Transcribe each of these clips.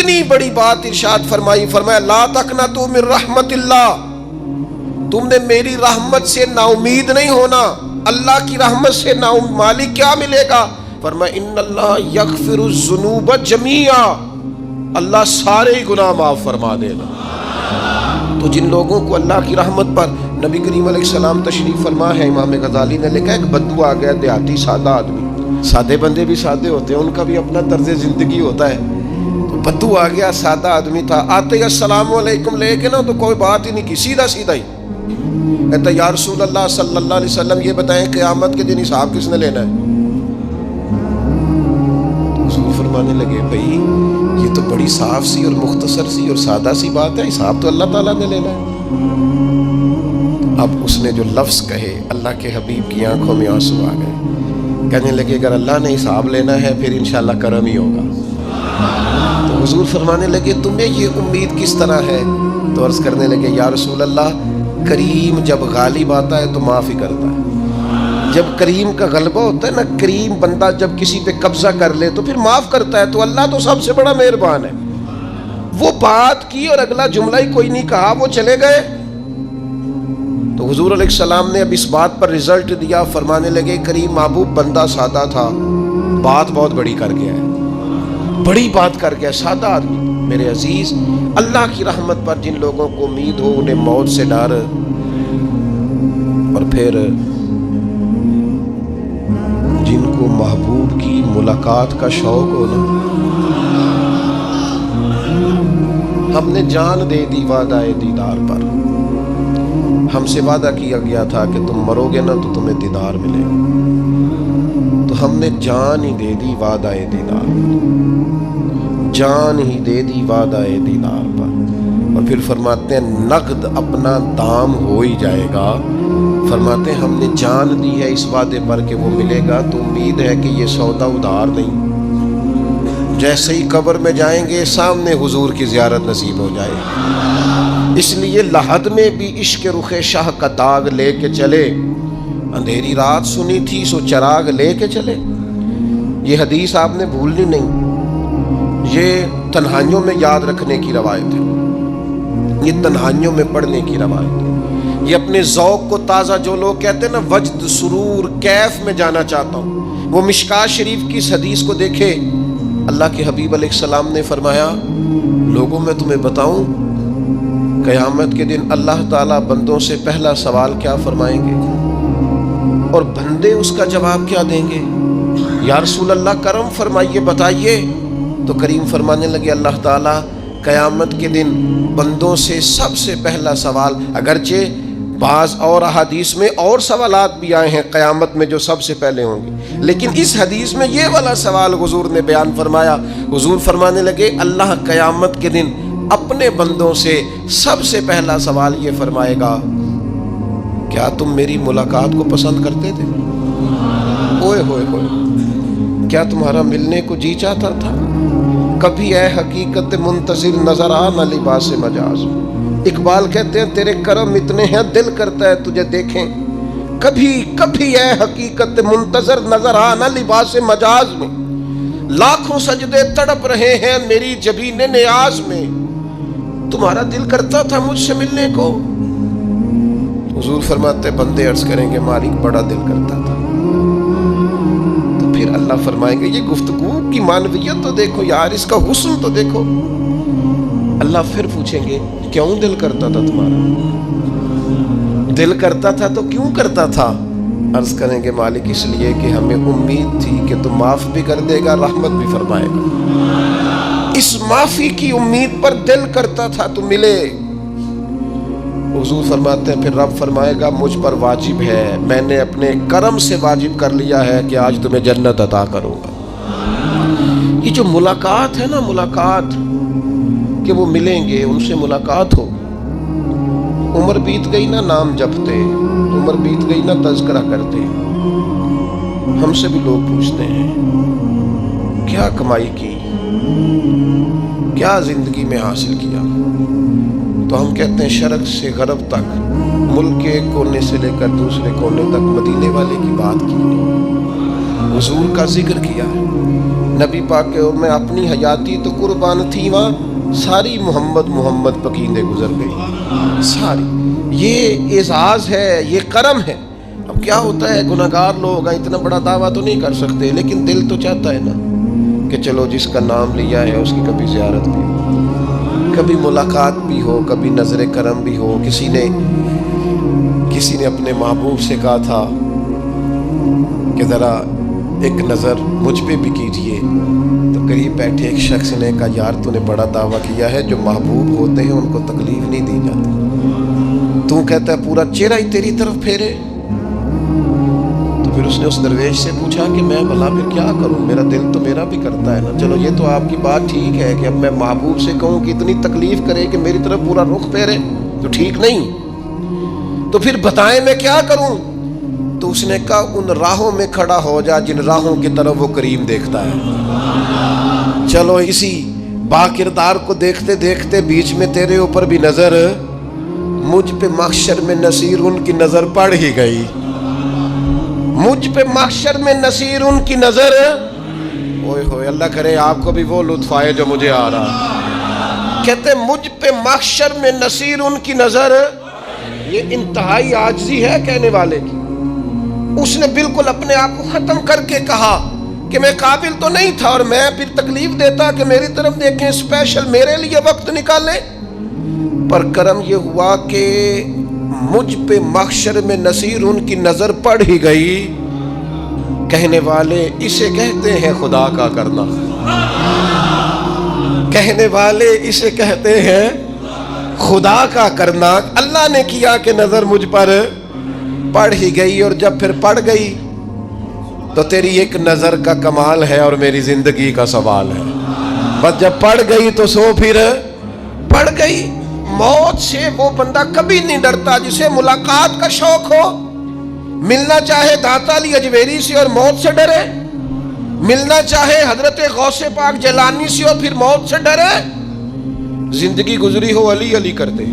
اتنی بڑی بات ارشاد فرمائی، فرمایا لا تقنطوا من رحمت اللہ، تم نے میری رحمت سے نا امید نہیں ہونا۔ اللہ کی رحمت سے نا مالک کیا ملے گا؟ فرمایا ان اللہ یغفر الذنوب جمیعا، اللہ سارے گناہ معاف فرما دے گا۔ تو جن لوگوں کو اللہ کی رحمت پر نبی کریم علیہ السلام تشریف فرما ہے، امام غزالی نے لکھا ایک بدو آ گیا، دیہاتی سادہ آدمی، سادے بندے بھی سادے ہوتے ہیں، ان کا بھی اپنا طرز زندگی ہوتا ہے، تو بدو آ گیا، سادہ آدمی تھا، آتے ہی السلام علیکم لے کے نا تو کوئی بات ہی نہیں کی، سیدھا سیدھا ہی کہتا یا رسول اللہ صلی اللہ علیہ وسلم یہ بتائیں قیامت کے دن حساب کس نے لینا ہے؟ تو حضور فرمانے لگے بھائی یہ تو بڑی صاف سی اور مختصر سی اور سادہ سی بات ہے، حساب تو اللہ تعالیٰ نے لینا ہے۔ اب اس نے جو لفظ کہے اللہ کے حبیب کی آنکھوں میں آنسو آ گئے، کہنے لگے اگر اللہ نے حساب لینا ہے پھر انشاءاللہ کرم ہی ہوگا۔ تو حضور فرمانے لگے تمہیں یہ امید کس طرح ہے؟ تو عرض کرنے لگے یا رسول اللہ کریم جب غالب آتا ہے تو معاف ہی کرتا ہے، جب کریم کا غلبہ ہوتا ہے نا، کریم بندہ جب کسی پہ قبضہ کر لے تو پھر معاف کرتا ہے، تو اللہ تو سب سے بڑا مہربان ہے۔ وہ بات کی اور اگلا جملہ ہی کوئی نہیں کہا، وہ چلے گئے۔ تو حضور علیہ السلام نے اب اس بات پر رزلٹ دیا، فرمانے لگے کریم محبوب بندہ سادہ تھا، بات بہت بڑی کر گیا ہے، بڑی بات کر گیا، سادہ آدمی۔ میرے عزیز، اللہ کی رحمت پر جن لوگوں کو امید ہو، انہیں موت سے ڈر اور پھر جن کو محبوب کی ملاقات کا شوق ہو نا، ہم نے جان دے دی وعدہ دیدار پر، ہم سے وعدہ کیا گیا تھا کہ تم مرو گے نا تو تمہیں دیدار ملے گا، تو ہم نے جان ہی دے دی وعدہ دیدار پر، جان ہی دے دی وعدہ دیدار پر۔ اور پھر فرماتے ہیں نقد اپنا دام ہو ہی جائے گا، فرماتے ہیں ہم نے جان دی ہے اس وعدے پر کہ وہ ملے گا، تو امید ہے کہ یہ سودا ادھار نہیں، جیسے ہی قبر میں جائیں گے سامنے حضور کی زیارت نصیب ہو جائے گی۔ اس لیے لحد میں بھی عشق رخ شاہ کا داغ لے کے چلے، اندھیری رات سنی تھی سو چراغ لے کے چلے۔ یہ حدیث آپ نے بھولنی نہیں، یہ تنہائیوں میں یاد رکھنے کی روایت ہے، یہ تنہائیوں میں پڑھنے کی روایت ہے۔ یہ اپنے ذوق کو تازہ، جو لوگ کہتے ہیں نا وجد سرور کیف میں جانا چاہتا ہوں، وہ مشکات شریف کی اس حدیث کو دیکھے۔ اللہ کے حبیب علیہ السلام نے فرمایا لوگوں میں تمہیں بتاؤں قیامت کے دن اللہ تعالیٰ بندوں سے پہلا سوال کیا فرمائیں گے اور بندے اس کا جواب کیا دیں گے؟ یا رسول اللہ کرم فرمائیے، بتائیے۔ تو کریم فرمانے لگے اللہ تعالیٰ قیامت کے دن بندوں سے سب سے پہلا سوال، اگرچہ بعض اور احادیث میں اور سوالات بھی آئے ہیں قیامت میں جو سب سے پہلے ہوں گے، لیکن اس حدیث میں یہ والا سوال حضور نے بیان فرمایا۔ حضور فرمانے لگے اللہ قیامت کے دن اپنے بندوں سے سب سے پہلا سوال یہ فرمائے گا کیا تم میری ملاقات کو پسند کرتے تھے؟ اوئے ہوئے ہوئے، کیا تمہارا ملنے کو جی چاہتا تھا؟ کبھی اے حقیقت منتظر نظر آ نہ لباس مجاز۔ اقبال کہتے ہیں تیرے کرم اتنے ہیں دل کرتا ہے تجھے دیکھیں، کبھی کبھی اے حقیقت منتظر نظر آ نہ لباس مجاز میں، لاکھوں سجدے تڑپ رہے ہیں میری جبین نیاز میں، تمہارا دل کرتا تھا مجھ سے ملنے کو؟ حضور فرماتے بندے عرض کریں گے مالک بڑا دل کرتا تھا۔ تو پھر اللہ فرمائیں گے یہ گفتگو کی معنویت تو دیکھو یار، اس کا حسن تو دیکھو۔ اللہ پھر پوچھیں گے کیوں دل کرتا تھا تمہارا؟ دل کرتا تھا تو کیوں کرتا تھا؟ عرض کریں گے مالک اس لیے کہ ہمیں امید تھی کہ تم معاف بھی کر دے گا، رحمت بھی فرمائے گا، اس معافی کی امید پر دل کرتا تھا تو ملے۔ حضور فرماتے ہیں پھر رب فرمائے گا مجھ پر واجب ہے، میں نے اپنے کرم سے واجب کر لیا ہے کہ آج تمہیں جنت عطا کروں گا۔ یہ جو ملاقات ہے نا، ملاقات کہ وہ ملیں گے، ان سے ملاقات ہو، عمر بیت گئی نہ نام جپتے، عمر بیت گئی نہ تذکرہ کرتے۔ ہم سے بھی لوگ پوچھتے ہیں کیا کمائی کی، کیا زندگی میں حاصل کیا، تو ہم کہتے ہیں شرق سے غرب تک، ملک کے ایک کونے سے لے کر دوسرے کونے تک مدینے والے کی بات کی، حضور کا ذکر کیا ہے، نبی پاک کے میں اپنی حیاتی تو قربان تھی، وہاں ساری محمد محمد پکیندے گزر گئی ساری۔ یہ اعزاز ہے، یہ کرم ہے۔ اب کیا ہوتا ہے، گناہگار لوگ ہیں، اتنا بڑا دعویٰ تو نہیں کر سکتے، لیکن دل تو چاہتا ہے نا کہ چلو جس کا نام لیا ہے اس کی کبھی زیارت بھی ہو، کبھی ملاقات بھی ہو، کبھی نظر کرم بھی ہو۔ کسی نے اپنے محبوب سے کہا تھا کہ ذرا ایک نظر مجھ پہ بھی کیجئے، تو قریب بیٹھے ایک شخص نے کہا یار تو نے بڑا دعویٰ کیا ہے، جو محبوب ہوتے ہیں ان کو تکلیف نہیں دی جاتی، تو کہتا ہے پورا چہرہ ہی تیری طرف پھیرے۔ تو پھر اس نے اس درویش سے پوچھا کہ میں بھلا پھر کیا کروں، میرا دل تو میرا بھی کرتا ہے نا، چلو یہ تو آپ کی بات ٹھیک ہے کہ اب میں محبوب سے کہوں کہ اتنی تکلیف کرے کہ میری طرف پورا رخ پھیرے تو ٹھیک نہیں، تو پھر بتائیں میں کیا کروں؟ تو اس نے کہا ان راہوں میں کھڑا ہو جا جن راہوں کی طرف وہ کریم دیکھتا ہے۔ چلو اسی با کردار کو دیکھتے دیکھتے بیچ میں تیرے اوپر بھی نظر، مجھ پہ محشر میں نصیر ان کی نظر پڑ ہی گئی، مجھ پہ محشر میں نصیر ان کی نظر، اوئے ہوئے اللہ کرے آپ کو بھی وہ لطف آئے جو مجھے آ رہا۔ کہتے مجھ پہ محشر میں نصیر ان کی نظر، یہ انتہائی عاجزی ہے کہنے والے کی۔ اس نے بالکل اپنے آپ کو ختم کر کے کہا کہ میں قابل تو نہیں تھا، اور میں پھر تکلیف دیتا کہ میری طرف دیکھیں، اسپیشل میرے لیے وقت نکالیں، پر کرم یہ ہوا کہ مجھ پہ محشر میں نصیر ان کی نظر پڑ ہی گئی۔ کہنے والے اسے کہتے ہیں خدا کا کرنا، کہنے والے اسے کہتے ہیں خدا کا کرنا۔ اللہ نے کیا کہ نظر مجھ پر پڑ ہی گئی، اور جب پھر پڑ گئی تو تیری ایک نظر کا کمال ہے اور میری زندگی کا سوال ہے، بس جب پڑ گئی تو سو پھر پڑ گئی۔ موت سے وہ بندہ کبھی نہیں ڈرتا جسے ملاقات کا شوق ہو، ملنا چاہے داتا علی اجویری سے اور موت سے ڈرے، ملنا چاہے حضرت غوث پاک جیلانی سے اور پھر موت سے ڈرے، زندگی گزری ہو علی علی کرتے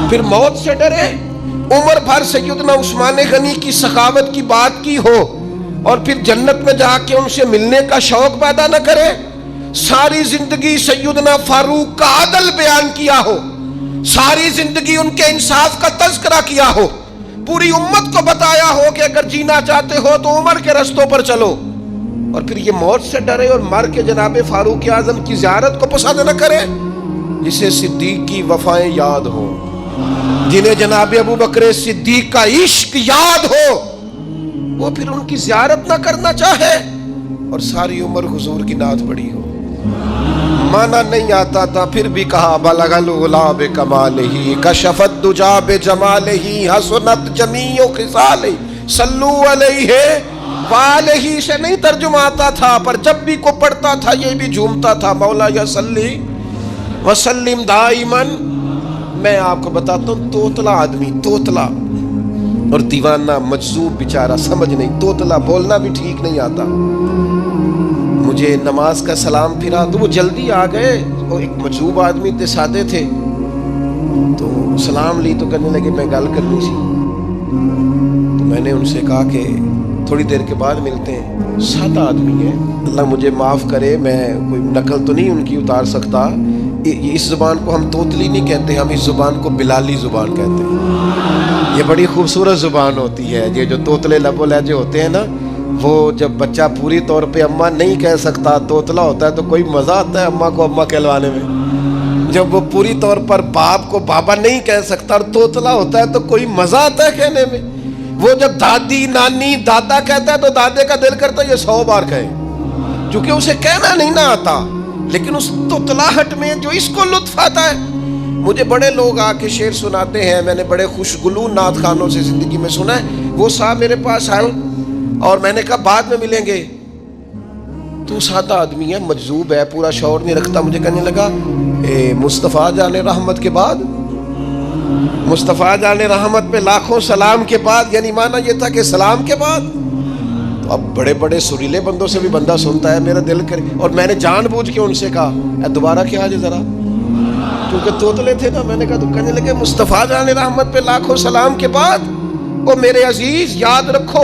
پھر موت سے ڈرے، عمر بھر سیدنا عثمان غنی کی سخاوت کی بات کی ہو اور پھر جنت میں جا کے ان سے ملنے کا شوق پیدا نہ کرے، ساری زندگی سیدنا فاروق کا عدل بیان کیا ہو، ساری زندگی ان کے انصاف کا تذکرہ کیا ہو، پوری امت کو بتایا ہو کہ اگر جینا چاہتے ہو تو عمر کے رستوں پر چلو، اور پھر یہ موت سے ڈرے اور مر کے جناب فاروق اعظم کی زیارت کو پسند نہ کرے، جسے صدیق کی وفائیں یاد ہو، جنہیں جناب ابو بکر صدیق کا عشق یاد ہو، وہ پھر ان کی زیارت نہ کرنا چاہے اور ساری عمر حضور کی نعت پڑھی ہو۔ مانا نہیں آتا تھا پھر بھی کہا بلغ العلا بکمالہ کشف الدجی بجمالہ حسنت جمیع خصالہ صلو علیہ والہ سے نہیں ترجمہ آتا تھا، پر جب بھی کو پڑھتا تھا یہ بھی جھومتا تھا، مولا یا صلی وسلم دائماً۔ میں آپ کو بتاتا ہوں توتلا آدمی، توتلا اور دیوانہ مجذوب بیچارہ، سمجھ نہیں، توتلا بولنا بھی ٹھیک نہیں آتا۔ مجھے نماز کا سلام پھرا تو وہ جلدی آ گئے، وہ ایک مجذوب آدمی تھے، سادے تھے، تو سلام لی تو کہنے لگے میں گل کرنی سی، تو میں نے ان سے کہا کہ تھوڑی دیر کے بعد ملتے ہیں، سادہ آدمی ہے، اللہ مجھے معاف کرے، میں کوئی نقل تو نہیں ان کی اتار سکتا، اس زبان کو ہم توتلی نہیں کہتے، ہم اس زبان کو بلالی زبان کہتے ہیں۔ یہ بڑی خوبصورت زبان ہوتی ہے، یہ جو توتلے لب و لہجے ہوتے ہیں نا، وہ جب بچہ پوری طور پہ اماں نہیں کہہ سکتا، توتلا ہوتا ہے، تو کوئی مزہ آتا ہے اماں کو اماں کہلوانے میں۔ جب وہ پوری طور پر باپ کو بابا نہیں کہہ سکتا اور توتلا ہوتا ہے تو کوئی مزہ آتا ہے کہنے میں۔ وہ جب دادی نانی دادا کہتا ہے تو دادے کا دل کرتا ہے یہ 100 بار کہے، چونکہ اسے کہنا نہیں نہ آتا، لیکن اس توتلاہٹ میں جو اس کو لطف آتا ہے۔ مجھے بڑے لوگ آ کے شعر سناتے ہیں، میں نے بڑے خوشگلو نعت خانوں سے زندگی میں سنا ہے، وہ صاحب میرے پاس آئے اور میں نے کہا بعد میں ملیں گے، تو سادہ آدمی ہے، مجذوب ہے، پورا شعور نہیں رکھتا، مجھے کہنے لگا مصطفیٰ جان رحمت کے بعد، مصطفیٰ جان رحمت پہ لاکھوں سلام کے بعد، یعنی معنی یہ تھا کہ سلام کے بعد۔ تو اب بڑے بڑے سریلے بندوں سے بھی بندہ سنتا ہے، میرا دل کرے، اور میں نے جان بوجھ کے ان سے کہا اے دوبارہ کیا آج ذرا، کیونکہ توتلے تھے نا، میں نے کہا تو کہنے لگے مصطفیٰ جان رحمت پہ لاکھوں سلام کے بعد، وہ میرے عزیز یاد رکھو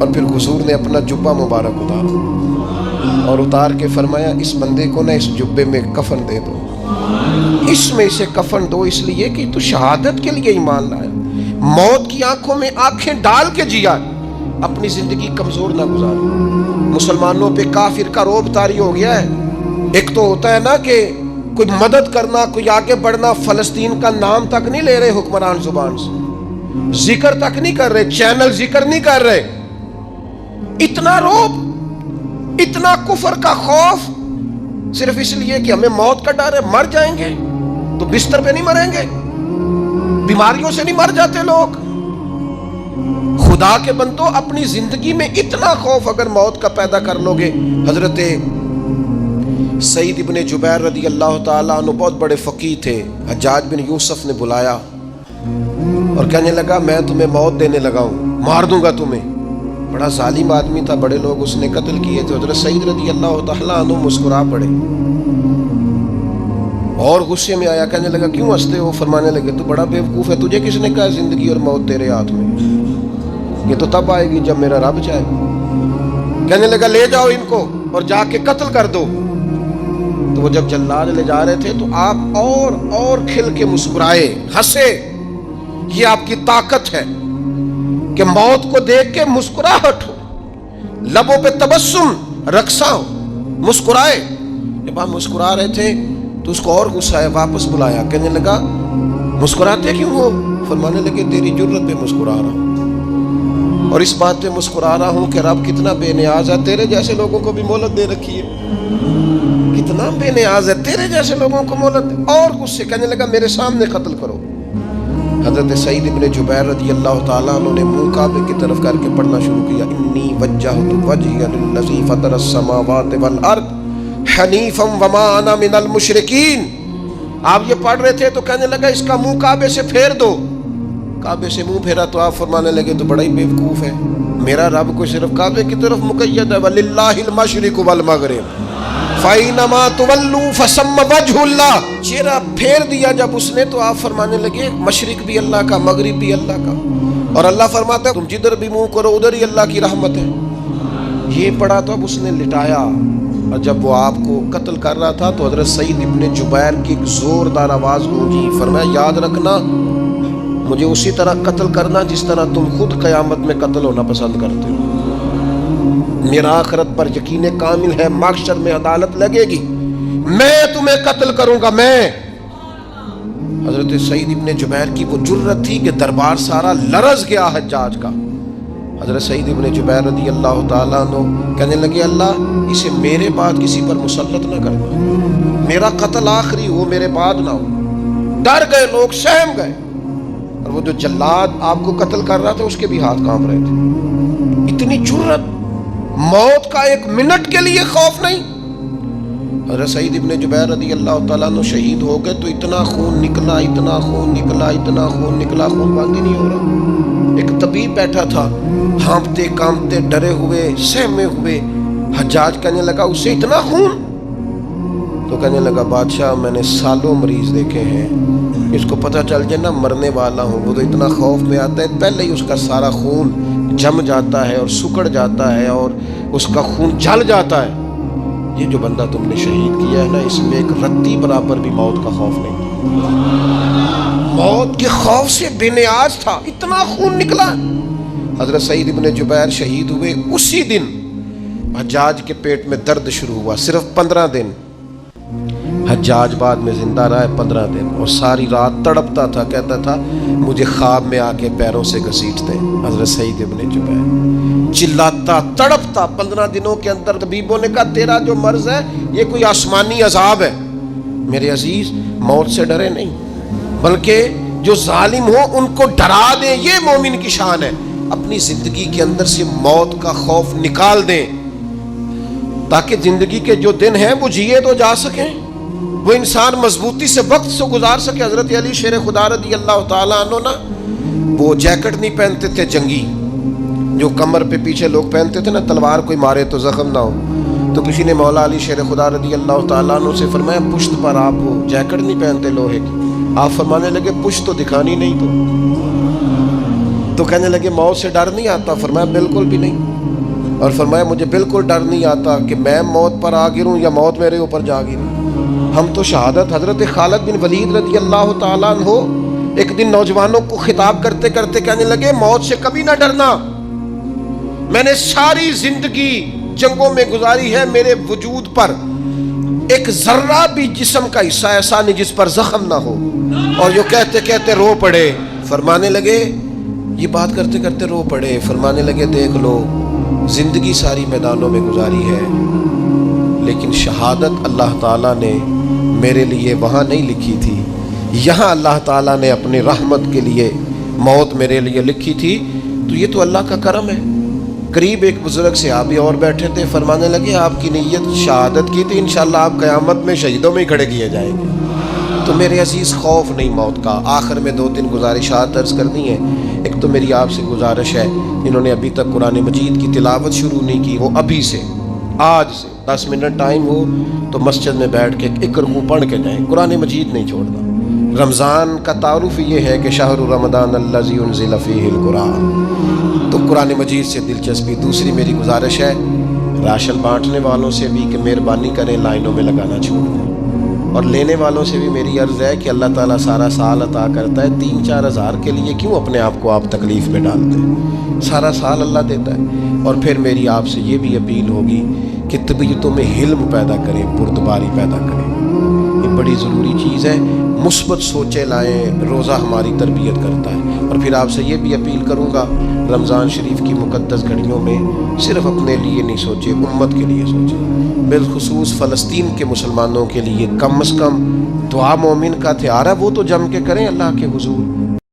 اور پھر حضور نے اپنا جبہ مبارک اتارا اور اتار کے فرمایا اس بندے کو نہ اس جبے میں کفن دے دو، اس میں اسے کفن دو، اس لیے کہ تو شہادت کے لیے ایمان لایا، موت کی آنکھوں میں آنکھیں ڈال کے جیا، اپنی زندگی کمزور نہ گزاری۔ مسلمانوں پہ کافر کا روب طاری ہو گیا ہے۔ ایک تو ہوتا ہے نا کہ کوئی مدد کرنا، کوئی آگے بڑھنا، فلسطین کا نام تک نہیں لے رہے حکمران زبان سے، ذکر تک نہیں کر رہے، چینل ذکر نہیں کر رہے، اتنا روب، اتنا کفر کا خوف، صرف اس لیے کہ ہمیں موت کا ڈر ہے، مر جائیں گے تو بستر پہ نہیں مریں گے، بیماریوں سے نہیں مر جاتے لوگ۔ خدا کے بندو، اپنی زندگی میں اتنا خوف اگر موت کا پیدا کر لو گے۔ حضرت سعید ابن جبیر رضی اللہ تعالیٰ عنہ بہت بڑے فقیہ تھے، حجاج بن یوسف نے بلایا اور کہنے لگا میں تمہیں موت دینے لگا ہوں، مار دوں گا تمہیں۔ بڑا ظالم آدمی تھا، بڑے لوگ اس نے قتل کیے تھے۔ حضرت سعید رضی اللہ تعالیٰ عنہ مسکرا پڑے اور غصے میں آیا، کہنے لگا کیوں ہنستے ہو؟ فرمانے لگے تو بڑا بیوقوف ہے، تجھے کس نے کہا زندگی اور موت تیرے ہاتھ میں؟ یہ تو تب آئے گی جب میرا رب چاہے۔ کہنے لگا لے جاؤ ان کو اور جا کے قتل کر دو۔ تو وہ جب جلاد لے جا رہے تھے تو آپ اور کھل کے مسکرائے، ہنسے۔ یہ آپ کی طاقت ہے کہ موت کو دیکھ کے مسکراہٹ ہو، لبوں پہ تبسم، رقصاں ہو، مسکرائے۔ جب آپ مسکرا رہے تھے تو اس کو اور غصہ آیا، واپس بلایا، کہنے لگا مسکراتے کیوں ہو؟ فرمانے لگے تیری جرت پہ مسکرا رہا ہوں، اور اس بات پہ مسکرا رہا ہوں کہ رب کتنا بے نیاز ہے، تیرے جیسے لوگوں کو بھی مہلت دے رکھی ہے، کتنا بے نیاز ہے، تیرے جیسے لوگوں کو مہلت دے۔ اور غصے، کہنے لگا میرے سامنے قتل کرو۔ حضرت سعید ابن جبیر رضی اللہ تعالیٰ عنہ نے منہ کعبے کی طرف کر کے پڑھنا شروع کیا، انی وجہت وجہی للذی فطر السماوات والارض حنیفا وما انا من المشرکین۔ آپ یہ پڑھ رہے تھے تو کہنے لگا اس کا منہ کعبے سے پھیر دو۔ کعبے سے منہ پھیرا تو آپ فرمانے لگے تو بڑا ہی بیوقوف ہے، میرا رب کو صرف کعبے کی طرف مقید ہے، وَلِلَّهِ الْمَشْرِقُ وَالْمَغْرِبُ فَأَيْنَمَا تُوَلُّوا فَثَمَّ وَجْهُ اللَّهِ۔ چہرہ پھیر دیا جب اس نے تو آپ فرمانے لگے مشرق بھی اللہ کا، مغرب بھی اللہ کا، اور اللہ فرماتا ہے تم جدھر بھی منہ کرو ادھر ہی اللہ کی رحمت ہے۔ یہ پڑھا تو اب اس نے لٹایا، اور جب وہ آپ کو قتل کر رہا تھا تو حضرت سعید ابن جبیر کی ایک زوردار آواز گونجی، فرمایا یاد رکھنا مجھے اسی طرح قتل کرنا جس طرح تم خود قیامت میں قتل ہونا پسند کرتے ہو۔ میرا آخرت پر یقین کامل ہے، محشر میں عدالت لگے گی، میں تمہیں قتل کروں گا میں۔ حضرت سعید ابن جبیر کی وہ جرت تھی کہ دربار سارا لرز گیا حجاج کا۔ حضرت سعید ابن جبیر رضی اللہ تعالیٰ عنہ کہنے لگے اللہ اسے میرے بعد کسی پر مسلط نہ کرنا، میرا قتل آخری ہو، میرے بعد نہ ہو۔ ڈر گئے لوگ، سہم گئے، اور وہ جو جلاد آپ کو قتل کر رہا تھا اس کے بھی ہاتھ کانپ رہے تھے۔ اتنی جرت، موت کا ایک منٹ کے لیے خوف نہیں۔ حضرت سعید ابن جبیر رضی اللہ تعالیٰ عنہ شہید ہو گئے تو اتنا خون نکلا، اتنا خون نکلا، اتنا خون نکلا، خون بند ہی نہیں ہو رہا۔ ایک طبیب بیٹھا تھا، ہانپتے کانپتے ڈرے ہوئے، سہمے ہوئے۔ حجاج کہنے لگا اس سے اتنا خون؟ تو کہنے لگا بادشاہ میں نے سالوں مریض دیکھے ہیں، اس کو پتہ چل جائے نا مرنے والا ہوں وہ تو اتنا خوف میں آتا ہے، پہلے ہی اس کا سارا خون جم جاتا ہے اور سکڑ جاتا ہے اور اس کا خون جل جاتا ہے۔ یہ جو بندہ تم نے شہید کیا ہے نا اس میں ایک رتی برابر بھی موت کا خوف نہیں، موت کے خوف سے بے نیاز تھا، اتنا خون نکلا۔ حضرت سعید ابن جبیر شہید ہوئے اسی دن حجاج کے پیٹ میں درد شروع ہوا، صرف 15 دن۔ حجاج بعد میں زندہ رہا ہے 15 دن، اور ساری رات تڑپتا تھا، کہتا تھا مجھے خواب میں آ کے پیروں سے گھسیٹتے ہیں۔ حضرت سعید ابن جبیر چلاتا تڑپتا 15 دنوں کے اندر۔ طبیبوں نے کہا تیرا جو مرض ہے یہ کوئی آسمانی عذاب ہے۔ میرے عزیز موت سے ڈرے نہیں، بلکہ جو ظالم ہو ان کو ڈرا دیں، یہ مومن کی شان ہے۔ اپنی زندگی کے اندر سے موت کا خوف نکال دیں تاکہ زندگی کے جو دن ہیں وہ جیے تو جا سکیں، وہ انسان مضبوطی سے وقت سے گزار سکے۔ حضرت علی شیر خدا رضی اللہ تعالیٰ عنہ نا وہ جیکٹ نہیں پہنتے تھے جنگی، جو کمر پہ پیچھے لوگ پہنتے تھے نا، تلوار کوئی مارے تو زخم نہ ہو۔ تو کسی نے مولا علی شیر خدا رضی اللہ تعالیٰ عنہ سے فرمایا پشت پر آپ وہ جیکٹ نہیں پہنتے لوہے کی؟ آپ فرمانے لگے پشت تو دکھانی نہیں، تو تو کہنے لگے موت سے ڈر نہیں آتا؟ فرمایا بالکل بھی نہیں، اور فرمایا مجھے بالکل ڈر نہیں آتا کہ میں موت پر آ گروں یا موت میرے اوپر جا گرے۔ ہم تو شہادت حضرت خالد بن ولید رضی اللہ تعالیٰ عنہ ایک دن نوجوانوں کو خطاب کرتے کرتے کہنے لگے موت سے کبھی نہ ڈرنا، میں نے ساری زندگی جنگوں میں گزاری ہے، میرے وجود پر ایک ذرہ بھی جسم کا حصہ ایسا نہیں جس پر زخم نہ ہو۔ اور جو کہتے کہتے رو پڑے، فرمانے لگے، یہ بات کرتے کرتے رو پڑے، فرمانے لگے دیکھ لو زندگی ساری میدانوں میں گزاری ہے، لیکن شہادت اللہ تعالیٰ نے میرے لیے وہاں نہیں لکھی تھی، یہاں اللہ تعالیٰ نے اپنی رحمت کے لیے موت میرے لیے لکھی تھی، تو یہ تو اللہ کا کرم ہے۔ قریب ایک بزرگ صحابی اور بیٹھے تھے، فرمانے لگے آپ کی نیت شہادت کی تھی، انشاءاللہ آپ قیامت میں شہیدوں میں ہی کھڑے کیے جائیں گے۔ تو میرے عزیز خوف نہیں موت کا۔ آخر میں 2-3 گزارشات عرض کرنی ہے۔ ایک تو میری آپ سے گزارش ہے، جنہوں نے ابھی تک قرآن مجید کی تلاوت شروع نہیں کی، وہ ابھی سے آج سے 10 منٹ ٹائم ہو تو مسجد میں بیٹھ کے ایک رکوع پڑھ کے جائیں، قرآن مجید نہیں چھوڑنا۔ رمضان کا تعارف یہ ہے کہ شہر رمضان الذی انزل فیہ القرآن، تو قرآن مجید سے دلچسپی۔ دوسری میری گزارش ہے راشن بانٹنے والوں سے بھی کہ مہربانی کریں لائنوں میں لگانا چھوڑ دیں، اور لینے والوں سے بھی میری عرض ہے کہ اللہ تعالیٰ سارا سال عطا کرتا ہے، 3-4 ہزار کے لیے کیوں اپنے آپ کو آپ تکلیف میں ڈالتے ہیں، سارا سال اللہ دیتا ہے۔ اور پھر میری آپ سے یہ بھی اپیل ہوگی کہ طبیعتوں میں حلم پیدا کریں، بردباری پیدا کریں، یہ بڑی ضروری چیز ہے۔ مثبت سوچیں لائیں، روزہ ہماری تربیت کرتا ہے۔ اور پھر آپ سے یہ بھی اپیل کروں گا رمضان شریف کی مقدس گھڑیوں میں صرف اپنے لیے نہیں سوچیں، امت کے لیے سوچیں، بالخصوص فلسطین کے مسلمانوں کے لیے کم از کم دعا مومن کا ہتھیار ہے، وہ تو جم کے کریں اللہ کے حضور۔